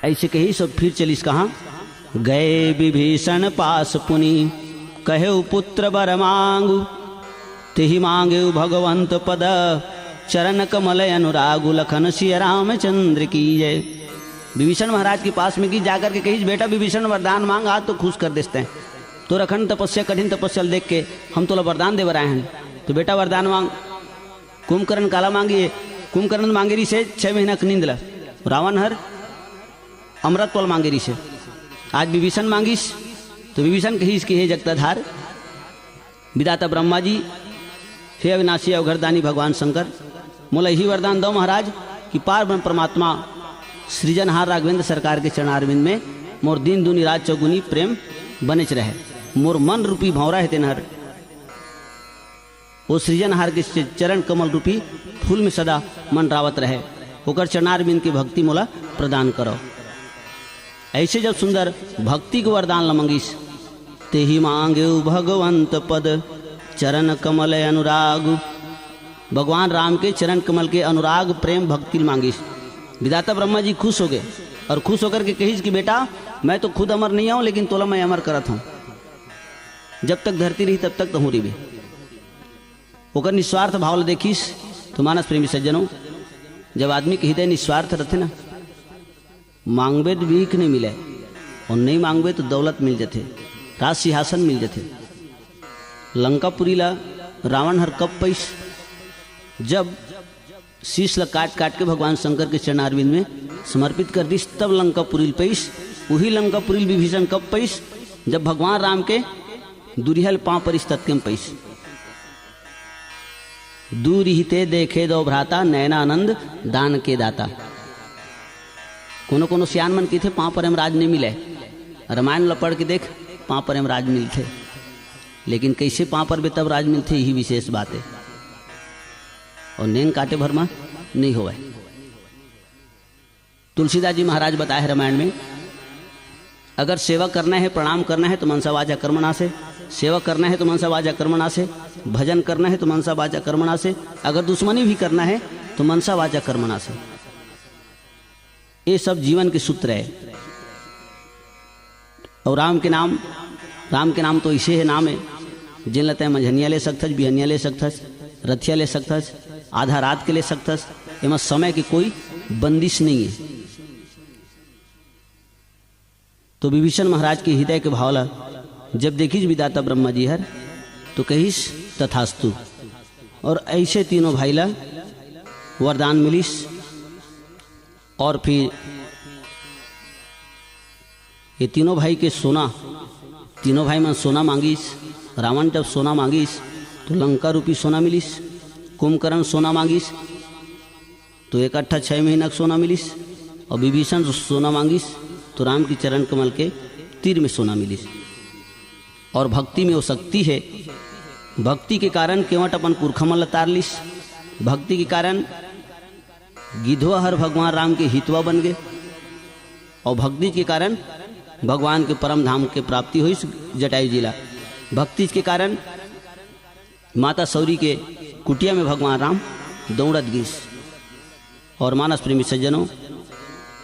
ऐसे कही सब फिर चलिस कहाँ। गए विभीषण पास पुनि कहे पुत्र बर मांगु, तेहि मांगे भगवंत पद चरण कमल अनुरागु, लखन सिय रामचंद्र की जय। विभीषण महाराज के पास में की जाकर के कही बेटा विभीषण वरदान मांग, आज तो खुश कर देते हैं। तो रखन तपस्या कठिन तपस्या देख के हम तो वरदान दे आए हैं, तो बेटा वरदान मांग। कुंभकर्ण काला मांगिए, कुंभकर्ण मांगे रही से 6 महीना की नींद ला। रावण हर अमृत पल मांगे रही से। आज विभीषण मांगिस तो विभीषण कही कि हे जगताधार विधाता ब्रह्मा जी, हे अविनाशी अवघरदानी भगवान शंकर, मोला यही वरदान दो महाराज कि पार ब्रह्म परमात्मा सृजनहार राघवेंद्र सरकार के चरणारविंद में मोर दिन दुनी रात चौगुनी प्रेम बनेच रहे। मोर मन रूपी भौरा है तेनहर, वो सृजनहार के चरण कमल रूपी फूल में सदा मन रावत रहे। होकर चरणारविंद की भक्ति मोला प्रदान करो। ऐसे जब सुंदर भक्ति को वरदान लमंगिस, तेहि मांगे भगवंत पद चरण कमल अनुराग। भगवान राम के चरण कमल के अनुराग प्रेम भक्ति मांगिस। विधाता ब्रह्मा जी खुश हो गए और खुश होकर के कहिस कि बेटा मैं तो खुद अमर नहीं हूं, लेकिन तोला मैं अमर करत हूं। जब तक धरती रही तब तक तो रही। ओकर निस्वार्थ भाव देखिस तो मानस प्रेमी सज्जनों, जब आदमी के हृदय निस्वार्थ रहते ना, मांगबे तो भीख नहीं मिले और नहीं मांगबे तो दौलत मिल जाते, राज सिंहासन मिल जाते। लंकापुरी ला रावण हर कब पैस, जब शीश ला काट काट के भगवान शंकर के चरणारविंद में समर्पित कर दी, तब लंकापुरी पैस। वही लंकापुरी विभीषण कब पैस, जब भगवान राम के दुरिहल पांव पर तत्कम पैस। दूर हिते देखे दो भ्राता, नैनानंद दान के दाता। कोनो कोनो सियान मन की थे पांव पर हम राज नहीं मिले, रामायण ला पढ़ के देख पांव पर हम राज मिलते, लेकिन कैसे पांव पर भी तब राज मिलते यही विशेष बात है। और नेंग काटे भरमा नहीं होवे। तुलसीदास जी महाराज बताए हैं रामायण में, अगर सेवा करना है प्रणाम करना है तो मनसा वाचा कर्मणा से, सेवा करना है तो मनसा वाचा कर्मणा से, भजन करना है तो मनसा वाचा कर्मणा से, अगर दुश्मनी भी करना है तो मनसा वाचा कर्मणा से। ये सब जीवन के सूत्र है। और राम के नाम तो इसे है नाम है जिन लते मझनिया ले सकथस, बिहनिया ले सकथस, रथिया ले सकथस, आधा रात के ले सकथस। एमा समय की कोई बंदिश नहीं है। तो विभीषण महाराज के हृदय के भावला जब देखिस विधाता ब्रह्मा जी हर, तो कहिस तथास्तु। और ऐसे तीनों भाई ला वरदान मिलिस। और फिर ये तीनों भाई के सोना, तीनों भाई मन सोना मांगिस। रावण जब सोना मांगिस तो लंका रूपी सोना मिलिस। कुंभकर्ण सोना मांगिस तो इकट्ठा 6 महीना सोना मिलिस। और विभीषण सोना मांगिस तो राम की चरण कमल के तीर में सोना मिलिस। और भक्ति में वो शक्ति है। भक्ति के कारण केवट अपन पुरखमल तार लिस। भक्ति के कारण गिधवा हर भगवान राम के हितवा बन गए। और भक्ति के कारण भगवान के परम धाम के प्राप्ति हुई जटायु जिला। भक्ति के कारण माता सौरी के कुटिया में भगवान राम दौड़त गिस। और मानस प्रेमी सज्जनों,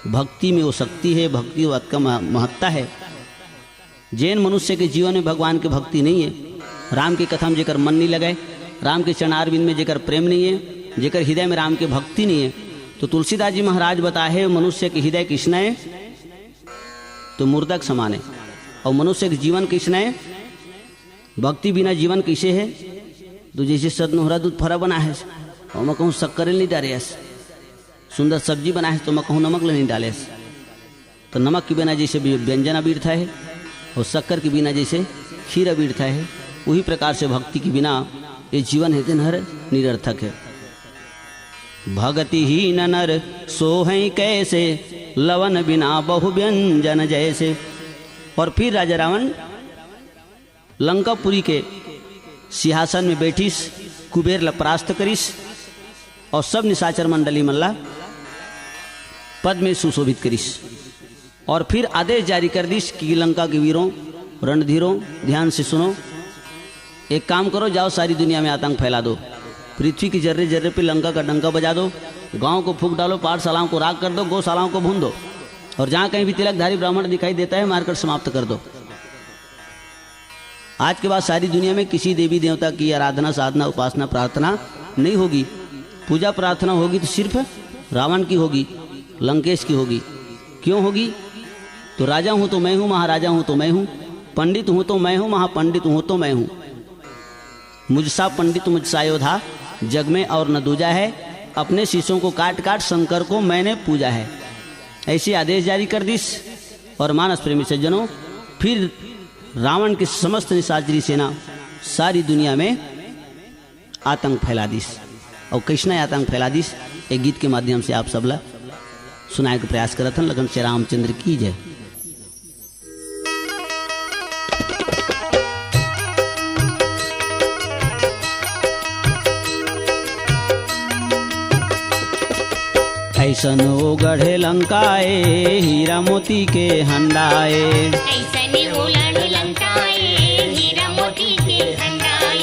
भक्ति में वो शक्ति है, भक्ति का महत्ता है। जैन मनुष्य के जीवन में भगवान की भक्ति नहीं है, राम की कथा में जेकर मन नहीं लगाए, राम के चरणारविंद में जेकर प्रेम नहीं है, जेकर हृदय में राम की भक्ति नहीं है, तो तुलसीदास जी महाराज बताए मनुष्य के हृदय किसना है तो मुर्दक समान है। और मनुष्य के जीवन किसना है, भक्ति बिना जीवन कैसे है। तो जैसे सदनोहरा दूध फरा बना है और मैं कहूँ शक्कर नहीं डाले, सुंदर सब्जी बना है तो मैं कहूँ नमक नहीं डाले। तो नमक के बिना जैसे व्यंजन अबीरता है और शक्कर के बिना जैसे खीर अबीरता है, वही प्रकार से भक्ति के बिना ये जीवन है नर निरर्थक है। भगति ही नर सोहै कैसे, लवन बिना बहु व्यंजन जैसे। और फिर राजा रावण लंकापुरी के सिंहासन में बैठिस, कुबेर ला परास्त करिस और सब निशाचर मंडली मल्ला पद में सुशोभित करिस। और फिर आदेश जारी कर दिस कि लंका के वीरों रणधीरों ध्यान से सुनो, एक काम करो, जाओ सारी दुनिया में आतंक फैला दो, पृथ्वी की जर्रे जर्रे पे लंका का डंका बजा दो, गांव को फूंक डालो, पाठशालाओं को राख कर दो, गौशालाओं को भून दो और जहां कहीं भी तिलकधारी ब्राह्मण दिखाई देता है मारकर समाप्त कर दो। आज के बाद सारी दुनिया में किसी देवी देवता की आराधना साधना उपासना प्रार्थना नहीं होगी। पूजा प्रार्थना होगी तो सिर्फ रावण की होगी, लंकेश की होगी। क्यों होगी? तो राजा हूं तो मैं हूं, महाराजा हूं तो मैं हूं, पंडित हूं तो मैं हूं, महापंडित हूं तो मैं हूं। मुझसा पंडित मुझसा योद्धा जग में और न दूजा है, अपने शिष्यों को काट काट शंकर को मैंने पूजा है। ऐसी आदेश जारी कर दिस और मानस प्रेमी सज्जनों फिर रावण की समस्त निशाचरी सेना सारी दुनिया में आतंक फैला दिस। और कृष्ण आतंक फैला दिस एक गीत के माध्यम से आप सबला सुनाए के प्रयास करत हन। लगन श्री रामचंद्र की जय। ऐसन ओ गढ़े लंकाए हीरा मोती के हंडाए, ऐसन ओ गढ़े लंकाए हीरा मोती के हंडाए,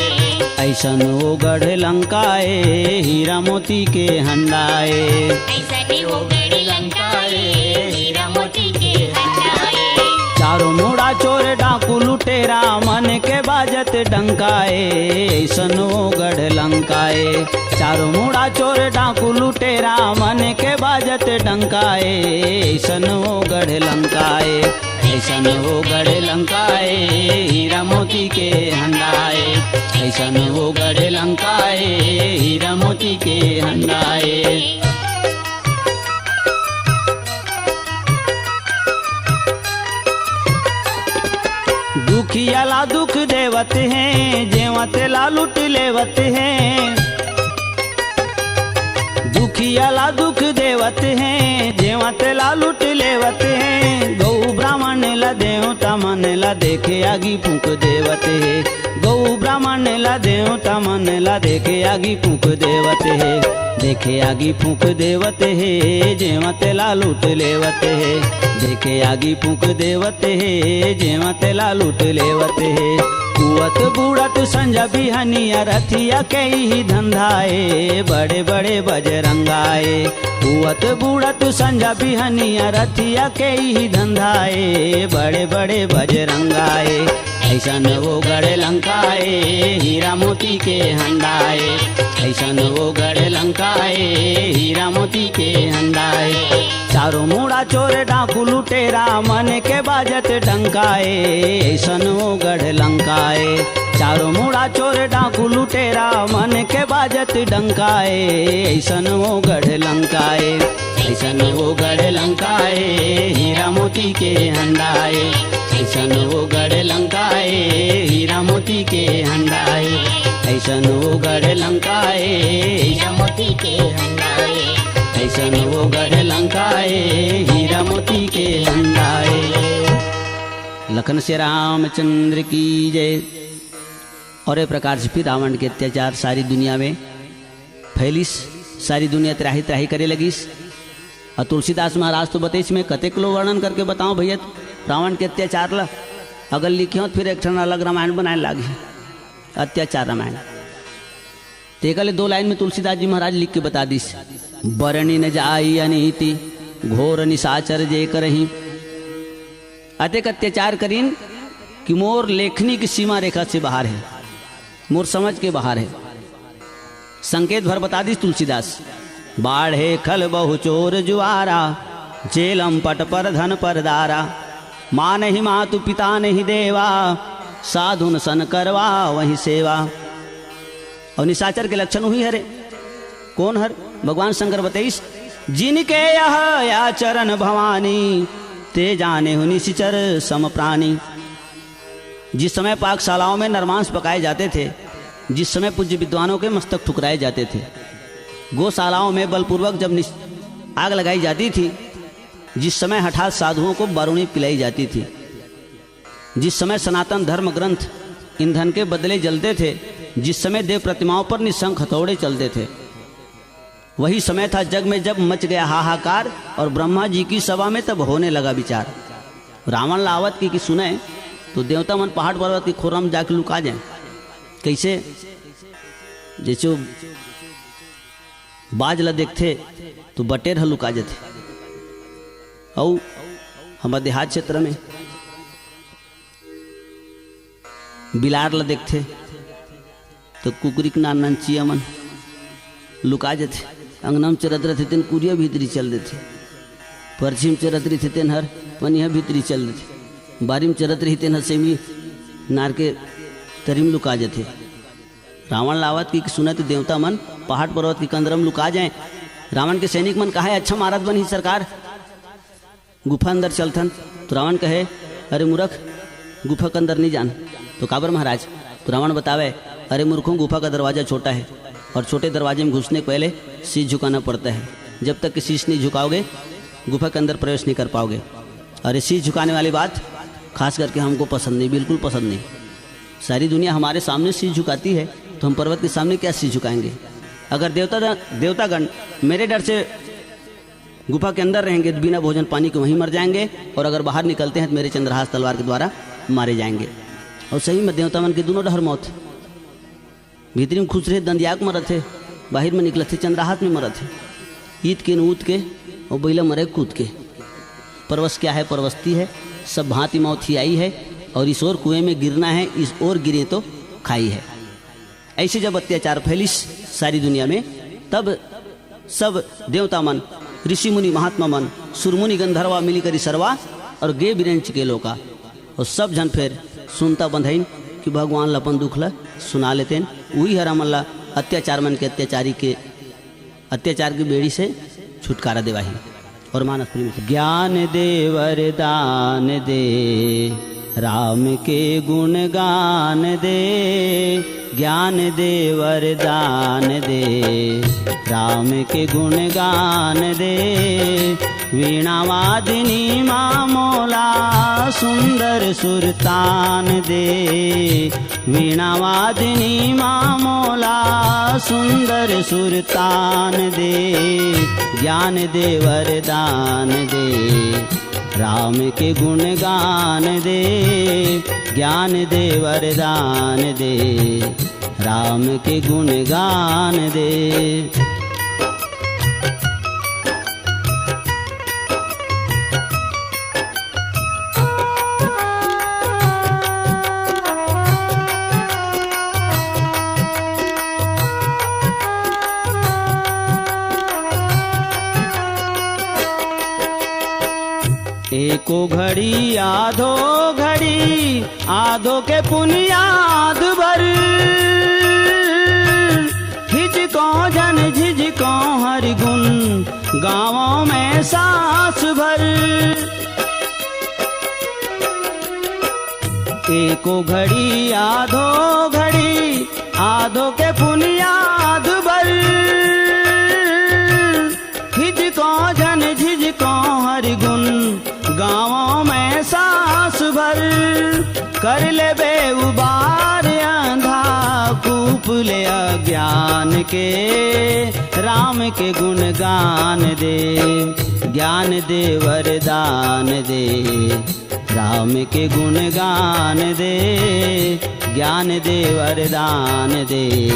ऐसन ओ गढ़े लंकाए हीरा मोती के हंडाए, ऐसन ओ गढ़े लंकाए हीरा मोती के हंडाए। चारों मोड़ा चोर डाकू लुटेरा मन के बाजत डंकाए, ऐसन ओ गढ़ लंकाए। चारों मुड़ा चोर डाकू लुटेरा मन के बाजत डंकाए, ऐसन ओ गढ़ लंकाए, ऐसन ओ गढ़ लंकाए हीरा मोती के हंडाए, ऐसन ओ गढ़ लंकाए हीरा मोती के हंडाए। दुखियाला दुख देवत हैं जेवत ला लुट लेवत हैं, दुखियाला दुख देवत हैं जेवत ला लुट लेवत हैं। गौ ब्राह्मण ला देवता मन ला देखे आगी फूंक देवत है, गौ ब्राह्मण ला देवता मन ला देखे आगी फूंक देवत है, देखे आगी फूंक देवत है जेवत ला लूट लेवत है, देखे आगी फूंक देवत है जेवत ला लूट लेवत है। कुवत बूढ़त संजा बिहनिया रथिया के ही धंधाए, बड़े बड़े बजरंगाए, कुवत बूढ़त संजा बिहनिया रथिया के ही धंधाए, बड़े बड़े बजरंगाए। ऐसन वो गढ़ लंकाए हीरा मोती के हंडाए, ऐसन वो गढ़ लंकाए हीरा मोती के हंडाए। चारों मुड़ा चोर डाकू लुटेरा मन के बाजत डंकाए, ऐसन वो गढ़ लंकाए। चारों मुड़ा चोर डाकू लुटेरा मन के बाजत डंकाए, ऐसन वो गढ़ लंकाए, ऐसन वो गढ़ लंकाए हीरा मोती के हंडाए, ऐसन वो गढ़ लंकाए हीरा मोती के हंडाए, ऐसन वो गढ़ लंकाए हीरा मोती के हंडाए, ऐसन वो गढ़ लंकाए हीरा मोती के हंडाए। लखन से रामचंद्र की जय। और एक प्रकार से फिर रावण के अत्याचार सारी दुनिया में फैलिस, सारी दुनिया त्राही त्राही करे लगिस। और तुलसीदास महाराज तो बतेस में कतेक लो वर्णन करके बताओ भैया रावण के अत्याचार ला। अगर लिखियो फिर एक अलग रामायण बनाए लागे अत्याचार रामायण। तेकले 2 लाइन में तुलसीदास जी महाराज लिख के बता दिस। बरणी न जाई अनीति घोर निशाचर जे करही, अतेक अत्याचार करीन कि मोर लेखनी की सीमा रेखा से बाहर है, मोर समझ के बाहर है। संकेत भर बता दिस तुलसीदास। बाढ़े खल बहु चोर जुआरा, जेलम पट पर धन पर दारा, माँ नहीं मातु पिता नहीं देवा, साधुन सन करवा वही सेवा। और निशाचर के लक्षण हुई हरे। कौन हर? भगवान शंकर बताइस। जिनके यह आचरण भवानी, ते जाने हो निशिचर सम प्राणी। जिस समय पाकशालाओं में नरमांस पकाए जाते थे, जिस समय पूज्य विद्वानों के मस्तक ठुकराए जाते थे, गौशालाओं में बलपूर्वक जब आग लगाई जाती थी, जिस समय हठात साधुओं को बारूणी पिलाई जाती थी, जिस समय सनातन धर्म ग्रंथ ईंधन के बदले जलते थे, जिस समय देव प्रतिमाओं पर निशंक हथौड़े चलते थे, वही समय था जग में जब मच गया हाहाकार और ब्रह्मा जी की सभा में तब होने लगा विचार। रावण लावत की सुने तो देवता मन पहाड़ पर्वत की खोरम जाके लुका जाए। कैसे? जैसे बाज ला देखते तो बटेर लुका जाते, और हमारे देहात क्षेत्र में बिलार ला देखते तो कुकरी के नान चिया मन लुका जाते, अंगना में चरत रहते तेन कुरिया भीतरी चल देते, परछी में चरत रही थे तेन हर पनिया भीतरी चल देते, बारी में चरत रही तेन हर सेमी नार के तरी में लुका जाते। रावण लावत की सुनत देवता मन पहाड़ पर्वत की कंदरम लुका जाए। रावण के सैनिक मन कहा है अच्छा महाराज बनी सरकार गुफा अंदर चलथन। तो रावण कहे अरे मूर्ख गुफा के अंदर नहीं जान। तो काबर महाराज? तो रावण बतावे अरे मूर्खों गुफा का दरवाज़ा छोटा है और छोटे दरवाजे में घुसने के पहले शीश झुकाना पड़ता है। जब तक कि शीश नहीं झुकाओगे गुफा के अंदर प्रवेश नहीं कर पाओगे। अरे शीश झुकाने वाली बात खास करके हमको पसंद नहीं, बिल्कुल पसंद नहीं। सारी दुनिया हमारे सामने शीश झुकाती है तो हम पर्वत के सामने क्या शीश झुकाएंगे? अगर देवतागण मेरे डर से गुफा के अंदर रहेंगे तो बिना भोजन पानी के वहीं मर जाएंगे, और अगर बाहर निकलते हैं तो मेरे चंद्रहास तलवार के द्वारा मारे जाएंगे। और सही में देवता मन के दोनों डहर मौत, भीतरी में खुश रहे दंदियाक मरत थे, बाहर में निकलत थे चंद्रहास में मरत थे। ईद के नूत के और बैला मरे कूद के। परवश क्या है? परवस्ती है, सब भांति मौत ही आई है, और इस ओर कुएं में गिरना है, इस ओर गिरे तो खाई है। ऐसे जब अत्याचार फैलिस सारी दुनिया में तब सब देवता मन, ऋषि मुनि, महात्मा मन, सुरमुनि गंधर्वा मिलीकरी सरवा और गे बिरंच के लोका, और सब जन फिर सुनता बंधइन कि भगवान लपन दुख ला सुना लेते। वही हरा मल्ला अत्याचार मन के अत्याचार की बेड़ी से छुटकारा देवाही। और मानस प्रेम से ज्ञान दे वरदान दे, राम के गुण गान दे, ज्ञान दे वरदान दे, राम के गुण गान दे, वीणावादिनी माँ मोला सुंदर सुरतान दे, वीणावादिनी माँ मोला सुंदर सुरतान दे, ज्ञान दे वरदान दे, राम के गुण गान दे, ज्ञान दे वरदान दे, राम के गुण गान दे। एको घड़ी आधो के पुनियाद भर, हिचको जन झिझको हरि गुण गाँवों में सांस भर। एको घड़ी आधो के पुनियाद भर, हिचको जन झिझको हरि गुण गाँवों में सांस भर। कर ले बेउबार अंधा कूप ले अज्ञान के, राम के गुण गान दे, ज्ञान दे वरदान दे, राम के गुण गान दे, ज्ञान दे वरदान दे,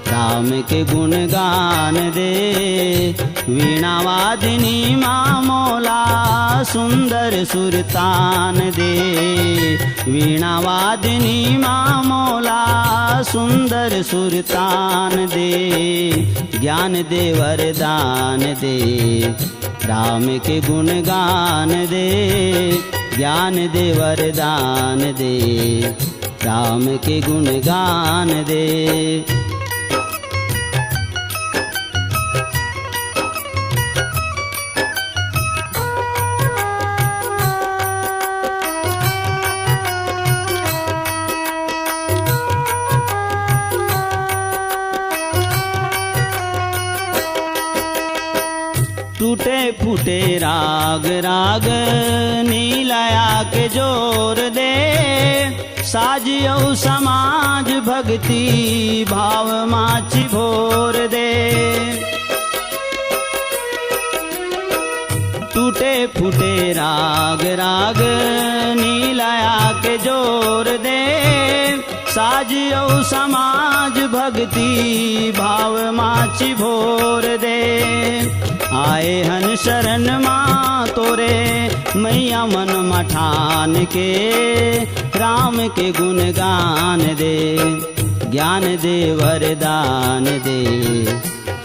राम के गुण गान दे, वीणावादिनी माँ मोला सुंदर सुरतान दे, वीणावादिनी माँ मोला सुंदर सुरतान दे, ज्ञान दे वरदान दे, राम के गुण गान दे, ज्ञान दे वरदान दे, राम के गुण गान दे। टूटे फूटे राग नीलया के जोर दे, साजियो समाज भक्ति भाव माची भोर दे। टूटे फूटे राग नीलया के जोर दे, साजियो समाज भक्ति भाव माची भोर दे। आए हन शरण माँ तोरे मैया मन मठान के राम के गुण गान दे, ज्ञान दे वरदान दे,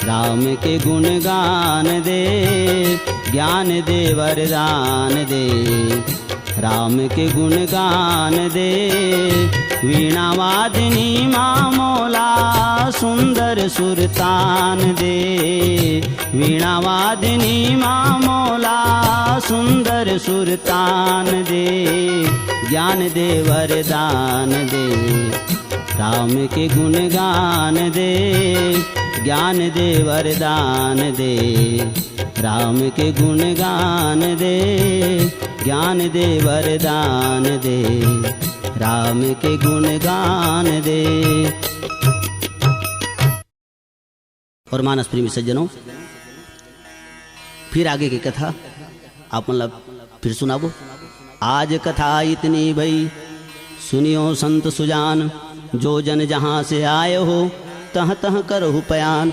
राम के गुण गान दे, ज्ञान दे वरदान दे, राम के गुण गान दे। वीणा वादिनी माँ मोला सुंदर सुरतान दे, वीणा वादिनी माँ मोला सुंदर सुरतान दे, ज्ञान दे वरदान दे, राम के गुण गान दे, ज्ञान दे वरदान दे, राम के गुण गान दे, ज्ञान दे वरदान दे, राम के गुण गान दे। और मानस प्रेमी सज्जनों, फिर आगे की कथा आप मतलब फिर सुनाबो। आज कथा इतनी भई सुनियो संत सुजान, जो जन जहाँ से आए हो तह तह करहु पयान।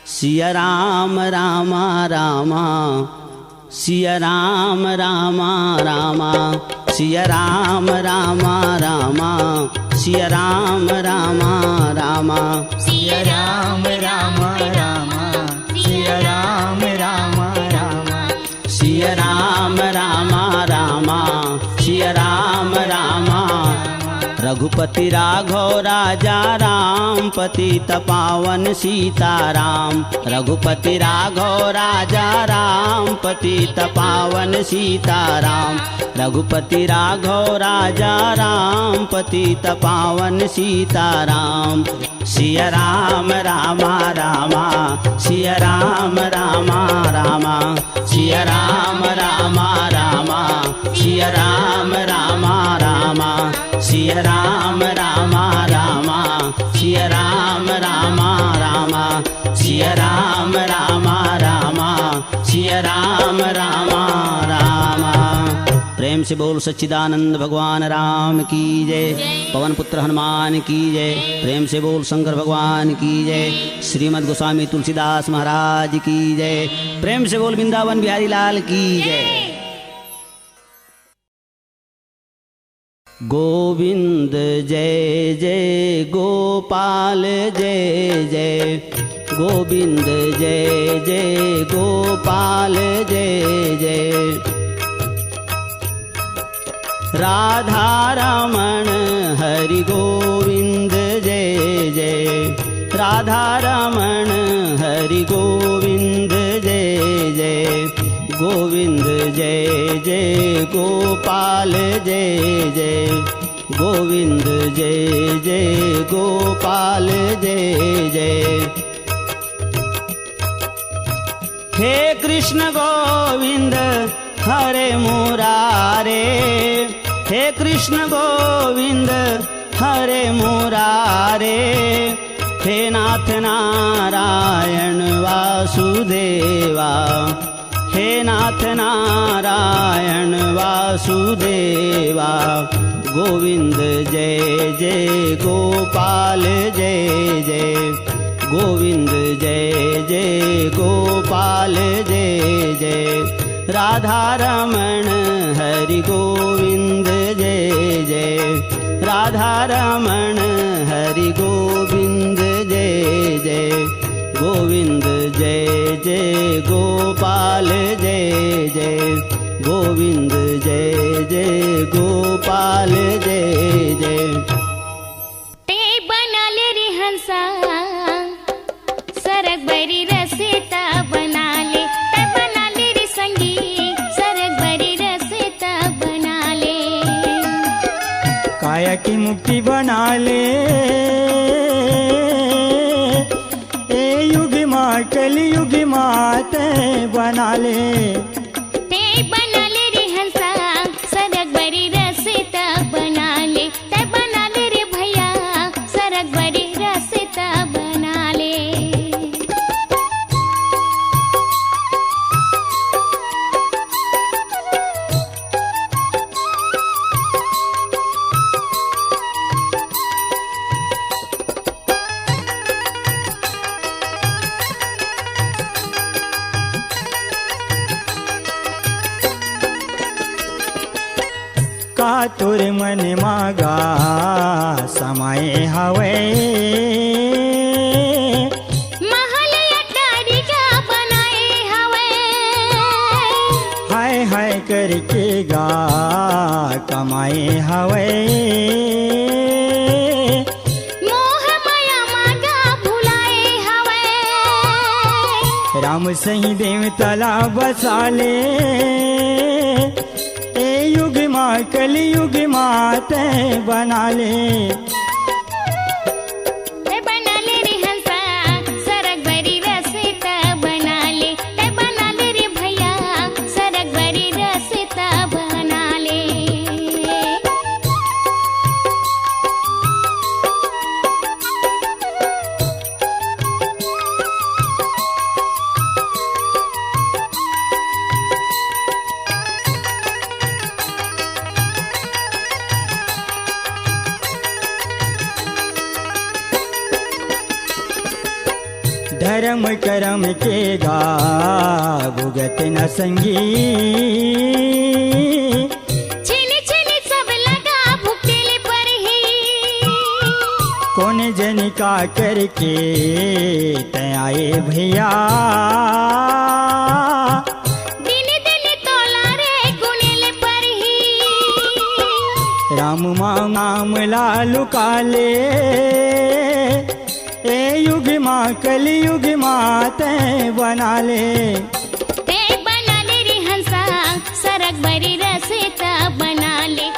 सिया राम रामा रामा, सिया राम रामा रामा, सिया राम रामा रामा, सिया राम रामा रामा, सिया राम राम रामा, सिया राम राम रामा, सिया राम रामा रामा, सिया राम रामा। रघुपति राघव राजा राम, पतित पावन सीताराम, रघुपति राघव राजा राम, पतित पावन सीताराम, रघुपति राघव राजा राम, पतित पावन सीताराम। सिया राम रामा रामा, सिया राम रामा रामा, सिया राम रामा रामा, सिया राम रामा रामा, सिया राम रामा रामा, सिया राम रामा रामा, सिया राम रामा रामा, सिया राम रामा रामा। प्रेम से बोल सच्चिदानंद भगवान राम की जय, पवन पुत्र हनुमान की जय। प्रेम से बोल शंकर भगवान की जय, श्रीमद् गोस्वामी तुलसीदास महाराज की जय। प्रेम से बोल वृंदावन बिहारी लाल की जय। गोविंद जय जय गोपाल जय जय, गोविंद जय जय गोपाल जय जय। राधा रमण हरि गोविंद जय जय, राधा रमण हरि गोविंद जय जय। गोविंद जय जय गोपाल जय जय, गोविंद जय जय गोपाल जय जय। हे कृष्ण गोविंद हरे मुरारे, हे कृष्ण गोविंद हरे मुरारे। हे नाथ नारायण वासुदेवा, हे नाथ नारायण वासुदेवा। गोविंद जय जय गोपाल जय जय, गोविंद जय जय गोपाल जय जय। राधा रमण हरि गोविंद जय जय, राधा रमण हरि गोविंद जय जय। गोविंद जय जय गोपाल जय जय, गोविंद जय जय गोपाल जय जय। ते बनाले रे हंसा, सरग बरी रसेता बनाले, ते बनाले रे संगी, सरग बरी रसेता बनाले। काया की मुक्ति बना ले, कलयुग मात बना ले। ते बनाले रे हंसा, सरग बरी रसेता बनाले, ते बनाले रे भैया, सरग बरी रसेता बनाले। का तुर मन मागा समाए हवे महल अटारी का बनाए हवे हाय हाय करके गा कमाए हवे मोह माया मागा भुलाए हवे राम सही देव तला बसाले ए युग माँ कलयुग माते बना ले ते बनाले रे हंसा सरग बरी रसिता बनाले ते बनाले रे भैया सरग बरी रसिता बनाले धर्म करम के गा भुगत न संगी छिनी छिनी सब लगा भुकेले पर ही कौन जन का करके तय आए भैया दिन दिन तोला रे गुनेले पर ही राम नाम लालू काले ए युग माँ कलयुग माते बना ले ते बनाले रे हंसा सरग बरी रसिता बनाले